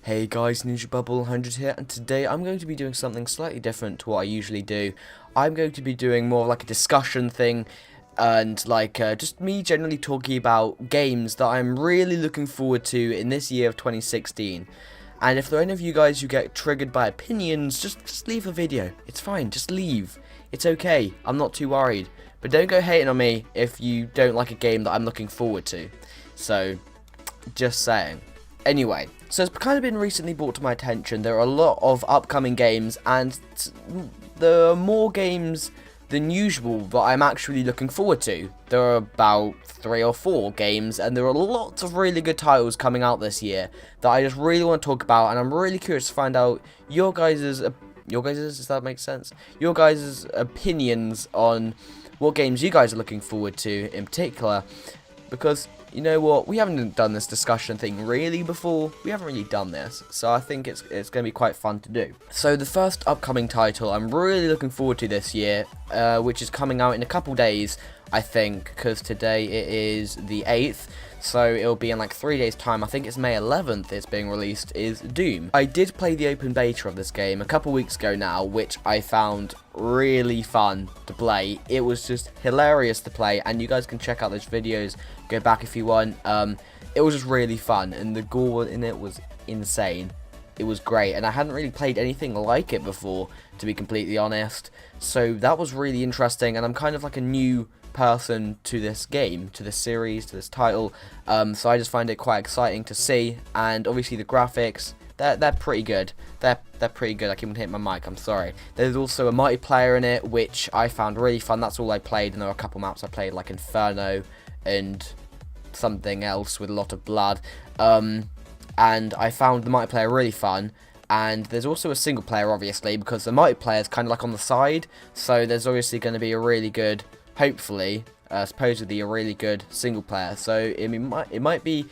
Hey guys, Ninja Bubble 100 here, and today I'm going to be doing something slightly different to what I usually do. I'm going to be doing more like a discussion thing, and just me generally talking about games that I'm really looking forward to in this year of 2016. And if there are any of you guys who get triggered by opinions, just leave the video. It's fine, just leave. It's okay, I'm not too worried. But don't go hating on me if you don't like a game that I'm looking forward to. So, just saying. Anyway, so it's kind of been recently brought to my attention there are a lot of upcoming games, and there are more games than usual that I'm actually looking forward to. There are about 3 or 4 games, and there are lots of really good titles coming out this year that I just really want to talk about, and I'm really curious to find out your guys', does that make sense? Your guys' opinions on what games you guys are looking forward to in particular, because you know what, we haven't done this discussion thing really before. We haven't really done this, so I think it's going to be quite fun to do. So the first upcoming title I'm really looking forward to this year, which is coming out in a couple days, I think, because today it is the 8th, so it'll be in like 3 days time. I think it's May 11th it's being released, is Doom. I did play the open beta of this game a couple weeks ago now, which I found really fun to play. It was just hilarious to play, and you guys can check out those videos, go back if you want. It was just really fun, and the gore in it was insane. It was great, and I hadn't really played anything like it before, to be completely honest, so that was really interesting, and I'm kind of like a new person to this game, to this series, to this title, so I just find it quite exciting to see. And obviously the graphics, they're pretty good. They're pretty good. I keep on hitting my mic, I'm sorry. There's also a multiplayer in it, which I found really fun. That's all I played, and there are a couple maps I played, like Inferno and something else with a lot of blood, and I found the multiplayer really fun. And there's also a single player, obviously, because the multiplayer is kind of like on the side, so there's obviously going to be a really good, hopefully, supposedly a really good single player. So it might be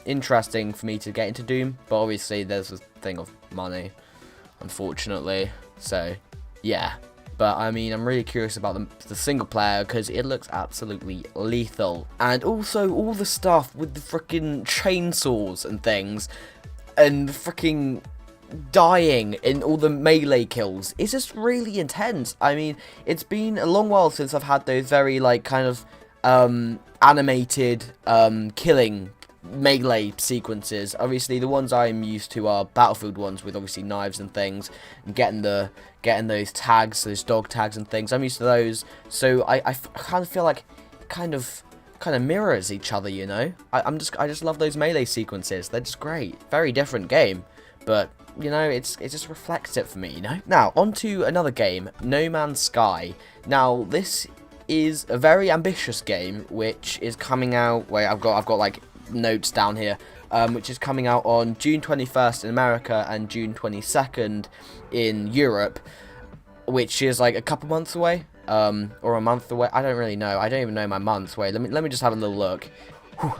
interesting for me to get into Doom, but obviously there's a thing of money, unfortunately. So yeah, but I mean, I'm really curious about the single player because it looks absolutely lethal. And also all the stuff with the freaking chainsaws and things, and the freaking dying in all the melee kills. It's just really intense. I mean, it's been a long while since I've had those very like kind of animated killing melee sequences. Obviously the ones I'm used to are Battlefield ones with obviously knives and things, and getting those tags, those dog tags and things. I'm used to those, so I kind of feel like kind of mirrors each other, you know. I just love those melee sequences. They're just great. Very different game, but you know, it just reflects it for me, you know. Now, on to another game, No Man's Sky. Now, this is a very ambitious game, which is coming out. Wait, I've got like notes down here. Which is coming out on June 21st in America and June 22nd in Europe, which is like a couple months away, or a month away. I don't really know. I don't even know my months. Wait, let me just have a little look.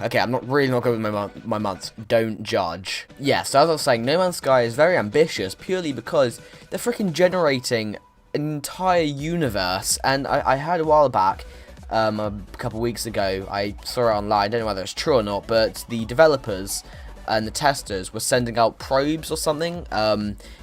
Okay, I'm really not good with my months. Don't judge. Yeah, so as I was saying, No Man's Sky is very ambitious purely because they're freaking generating an entire universe. And I heard a while back, a couple weeks ago, I saw it online, I don't know whether it's true or not, but the developers and the testers were sending out probes or something,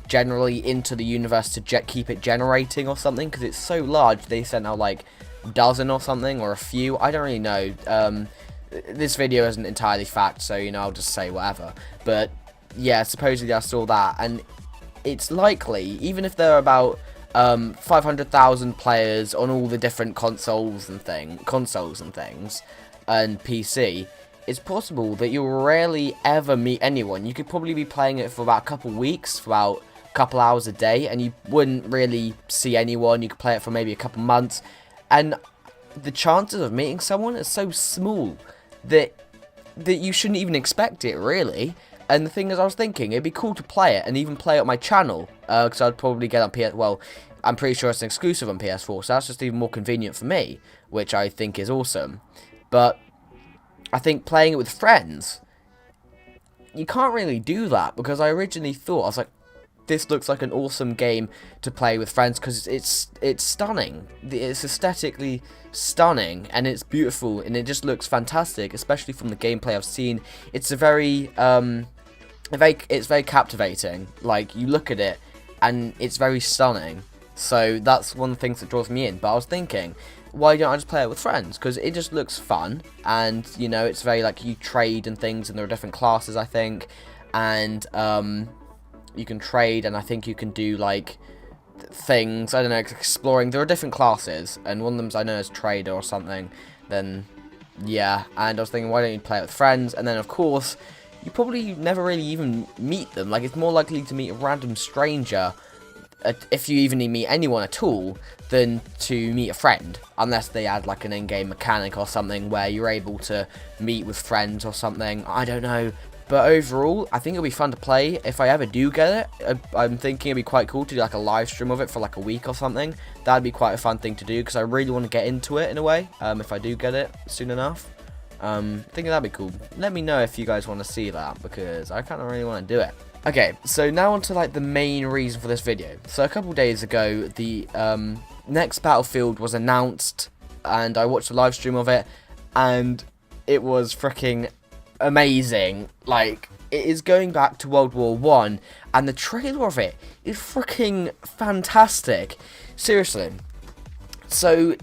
generally into the universe to keep it generating or something, because it's so large. They sent out like a dozen or something, or a few, I don't really know. This video isn't entirely fact, so you know, I'll just say whatever. But yeah, supposedly I saw that, and it's likely, even if there are about 500,000 players on all the different consoles and things, and PC, it's possible that you'll rarely ever meet anyone. You could probably be playing it for about a couple weeks, for about a couple hours a day, and you wouldn't really see anyone. You could play it for maybe a couple months, and the chances of meeting someone are so small that you shouldn't even expect it, really. And the thing is, I was thinking it'd be cool to play it and even play it on my channel, because I'd probably get on PS. Well, I'm pretty sure it's an exclusive on PS4, so that's just even more convenient for me, which I think is awesome. But I think playing it with friends, you can't really do that, because I originally thought, I was like, this looks like an awesome game to play with friends, because it's stunning. It's aesthetically stunning, and it's beautiful, and it just looks fantastic, especially from the gameplay I've seen. It's a very it's very captivating. Like, you look at it, and it's very stunning. So that's one of the things that draws me in. But I was thinking, why don't I just play it with friends? Because it just looks fun, and you know, it's very like you trade and things, and there are different classes, I think, and you can trade, and I think you can do like things. I don't know, exploring. There are different classes, and one of them's I know is trader or something. Then yeah, and I was thinking, why don't you play it with friends? And then of course, you probably never really even meet them. Like, it's more likely to meet a random stranger, if you even meet anyone at all, than to meet a friend, unless they add like an in-game mechanic or something where you're able to meet with friends or something. I don't know. But overall, I think it'll be fun to play. If I ever do get it, I'm thinking it'd be quite cool to do like a live stream of it for like a week or something. That'd be quite a fun thing to do, because I really want to get into it in a way, if I do get it soon enough. Thinking that'd be cool. Let me know if you guys want to see that, because I kind of really want to do it. Okay, so now on to like the main reason for this video. So a couple days ago, the next Battlefield was announced, and I watched a live stream of it, and it was freaking amazing. Like, it is going back to World War One, and the trailer of it is freaking fantastic. Seriously. So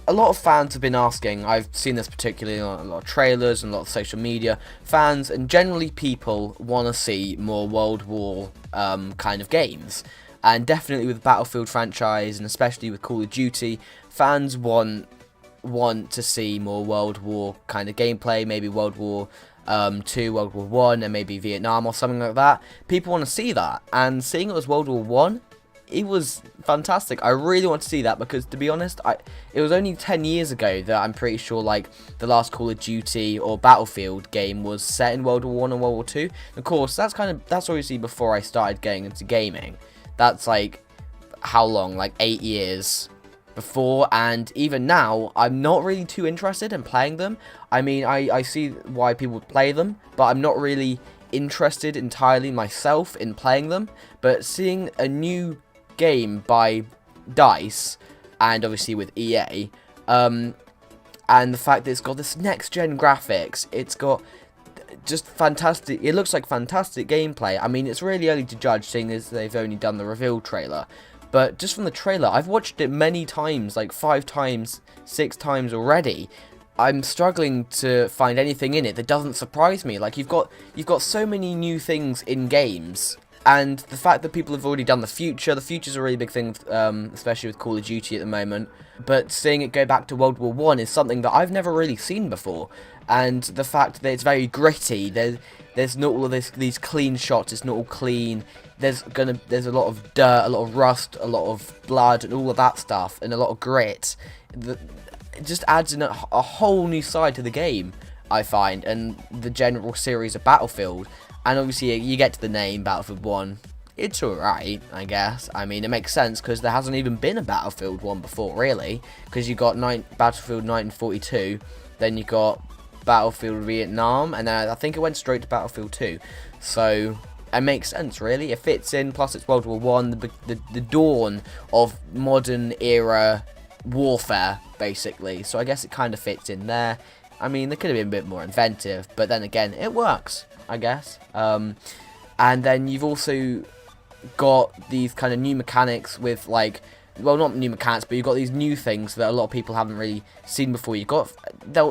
a lot of fans have been asking, I've seen this particularly on a lot of trailers and a lot of social media, fans and generally people want to see more World War kind of games. And definitely with the Battlefield franchise, and especially with Call of Duty, fans want to see more World War kind of gameplay, maybe World War 2, World War 1, and maybe Vietnam or something like that. People want to see that, and seeing it was World War 1, it was fantastic. I really want to see that, because to be honest, it was only 10 years ago that I'm pretty sure like the last Call of Duty or Battlefield game was set in World War 1 and World War 2. Of course, that's obviously before I started getting into gaming. That's like how long? Like 8 years before, and even now I'm not really too interested in playing them. I mean, I see why people would play them, but I'm not really interested entirely myself in playing them. But seeing a new game by DICE, and obviously with EA, and the fact that it's got this next gen graphics, it's got just fantastic, it looks like fantastic gameplay. I mean, it's really early to judge, seeing as they've only done the reveal trailer, but just from the trailer, I've watched it many times, like 5 times, 6 times already. I'm struggling to find anything in it that doesn't surprise me. Like, you've got so many new things in games, and the fact that people have already done the future's a really big thing, especially with Call of Duty at the moment. But seeing it go back to World War 1 is something that I've never really seen before. And the fact that it's very gritty, there's not all of these clean shots, it's not all clean. There's a lot of dirt, a lot of rust, a lot of blood, and all of that stuff, and a lot of grit. It just adds in a whole new side to the game, I find, and the general series of Battlefield. And obviously, you get to the name, Battlefield 1. It's alright, I guess. I mean, it makes sense, because there hasn't even been a Battlefield 1 before, really. Because you got Battlefield 1942, then you got Battlefield Vietnam, and then I think it went straight to Battlefield 2. So it makes sense, really. It fits in, plus it's World War 1, the dawn of modern era warfare, basically. So I guess it kind of fits in there. I mean, they could have been a bit more inventive, but then again, it works, I guess. And then you've also got these kind of new mechanics with, like, well, not new mechanics, but you've got these new things that a lot of people haven't really seen before. You got,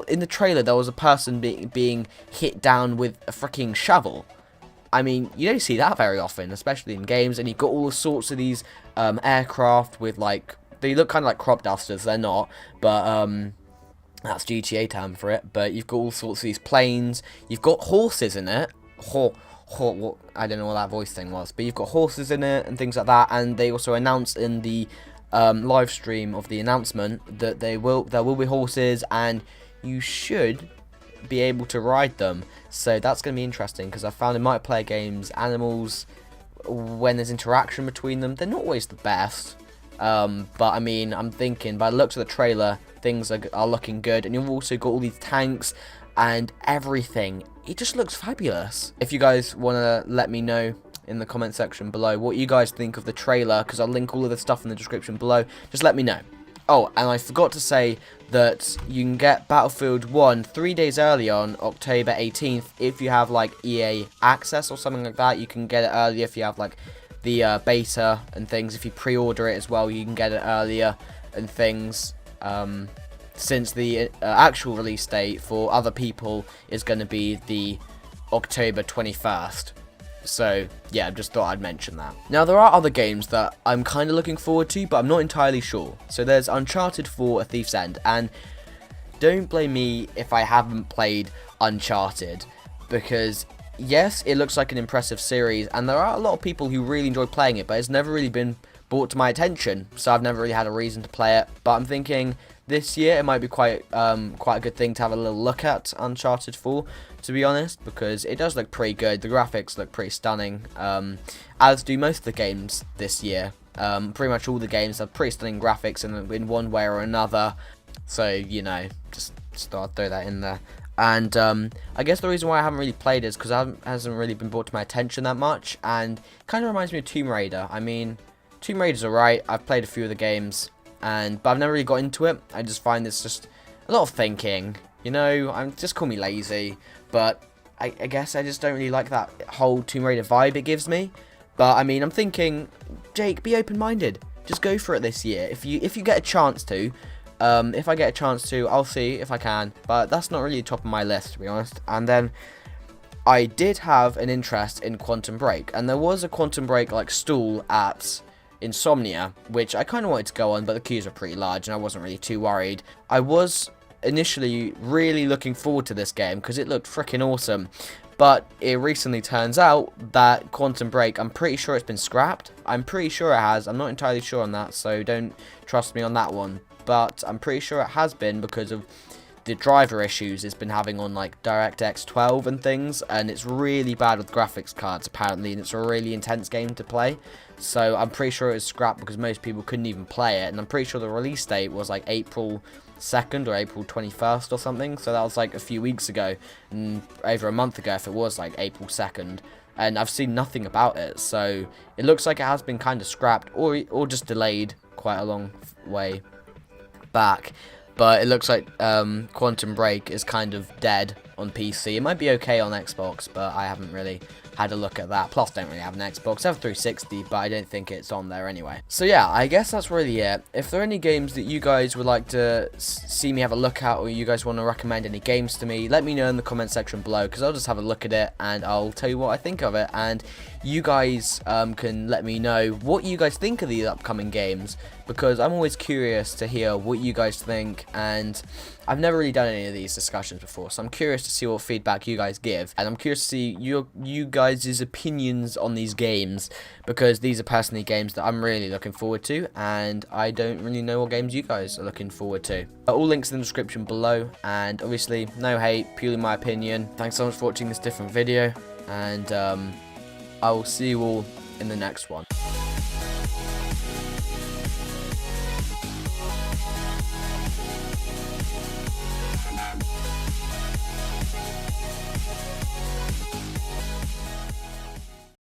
in the trailer, there was a person being hit down with a freaking shovel. I mean, you don't see that very often, especially in games. And you've got all sorts of these aircraft with, like, they look kind of like crop dusters. They're not, but that's GTA term for it. But you've got all sorts of these planes. You've got horses in it. I don't know what that voice thing was, but you've got horses in it and things like that. And they also announced in the live stream of the announcement that there will be horses, and you should be able to ride them. So that's going to be interesting, because I found in multiplayer games, animals, when there's interaction between them, they're not always the best. But I mean, I'm thinking by the looks of the trailer, things are looking good, and you've also got all these tanks and everything. It just looks fabulous. If you guys want to let me know in the comment section below what you guys think of the trailer, because I'll link all of the stuff in the description below, just let me know. Oh, and I forgot to say that you can get Battlefield 1 3 days early on October 18th if you have like EA access or something like that. You can get it earlier if you have like the beta and things. If you pre-order it as well, you can get it earlier and things. Since the actual release date for other people is going to be the October 21st. So, yeah, I just thought I'd mention that. Now, there are other games that I'm kind of looking forward to, but I'm not entirely sure. So there's Uncharted 4: A Thief's End, and don't blame me if I haven't played Uncharted, because yes, it looks like an impressive series, and there are a lot of people who really enjoy playing it, but it's never really been brought to my attention, so I've never really had a reason to play it. But I'm thinking this year it might be quite a good thing to have a little look at Uncharted 4, to be honest, because it does look pretty good. The graphics look pretty stunning, as do most of the games this year. Pretty much all the games have pretty stunning graphics in one way or another, so, you know, just thought I'd throw that in there. And I guess the reason why I haven't really played is because it hasn't really been brought to my attention that much, and kind of reminds me of Tomb Raider. I mean, Tomb Raider's alright, I've played a few of the games, but I've never really got into it. I just find it's just a lot of thinking, you know. Just call me lazy, but I guess I just don't really like that whole Tomb Raider vibe it gives me. But I mean, I'm thinking, Jake, be open-minded. Just go for it this year. If you get a chance to, if I get a chance to, I'll see if I can. But that's not really top of my list, to be honest. And then I did have an interest in Quantum Break, and there was a Quantum Break like stall at Insomnia, which I kind of wanted to go on, but the queues are pretty large and I wasn't really too worried. I was initially really looking forward to this game because it looked freaking awesome, but it recently turns out that Quantum Break, I'm pretty sure it's been scrapped. I'm pretty sure it has. I'm not entirely sure on that, so don't trust me on that one, but I'm pretty sure it has been because of the driver issues it's been having on like DirectX 12 and things, and it's really bad with graphics cards apparently, and it's a really intense game to play. So I'm pretty sure it was scrapped because most people couldn't even play it, and I'm pretty sure the release date was like April 2nd or April 21st or something, so that was like a few weeks ago, and over a month ago if it was like April 2nd, and I've seen nothing about it, so it looks like it has been kind of scrapped or just delayed quite a long way back. But it looks like Quantum Break is kind of dead on PC. It might be okay on Xbox, but I haven't really had a look at that. Plus, I don't really have an Xbox. I have a 360, but I don't think it's on there anyway. So yeah, I guess that's really it. If there are any games that you guys would like to see me have a look at, or you guys want to recommend any games to me, let me know in the comment section below, because I'll just have a look at it and I'll tell you what I think of it. And you guys can let me know what you guys think of these upcoming games, because I'm always curious to hear what you guys think, and I've never really done any of these discussions before, so I'm curious to see what feedback you guys give, and I'm curious to see you guys' opinions on these games, because these are personally games that I'm really looking forward to, and I don't really know what games you guys are looking forward to. All links in the description below, and obviously no hate, purely my opinion. Thanks so much for watching this different video, and I will see you all in the next one.